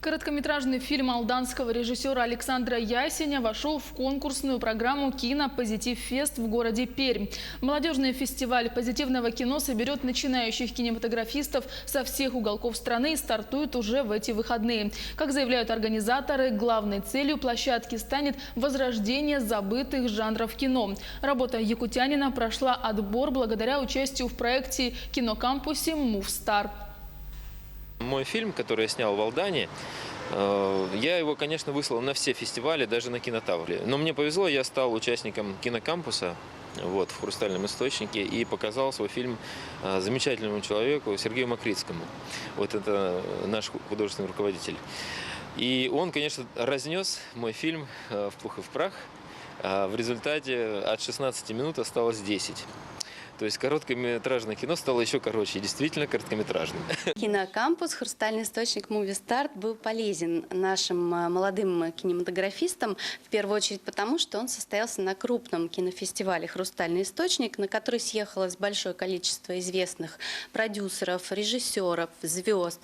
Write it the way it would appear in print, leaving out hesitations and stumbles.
Короткометражный фильм алданского режиссера Александра Ясеня вошел в конкурсную программу «Кинопозитив-фест» в городе Пермь. Молодежный фестиваль позитивного кино соберет начинающих кинематографистов со всех уголков страны и стартует уже в эти выходные. Как заявляют организаторы, главной целью площадки станет возрождение забытых жанров кино. Работа якутянина прошла отбор благодаря участию в проекте «Кинокампусе Мувстар». Мой фильм, который я снял в Алдане, я его, конечно, выслал на все фестивали, даже на Кинотавре. Но мне повезло, я стал участником кинокампуса в «Хрустальном источнике» и показал свой фильм замечательному человеку Сергею Макритскому. Вот это наш художественный руководитель. И он, конечно, разнес мой фильм в пух и в прах. В результате от 16 минут осталось 10. То есть короткометражное кино стало еще короче, и действительно короткометражным. Кинокампус «Хрустальный источник Movie Start» был полезен нашим молодым кинематографистам, в первую очередь потому, что он состоялся на крупном кинофестивале «Хрустальный источник», на который съехалось большое количество известных продюсеров, режиссеров, звезд.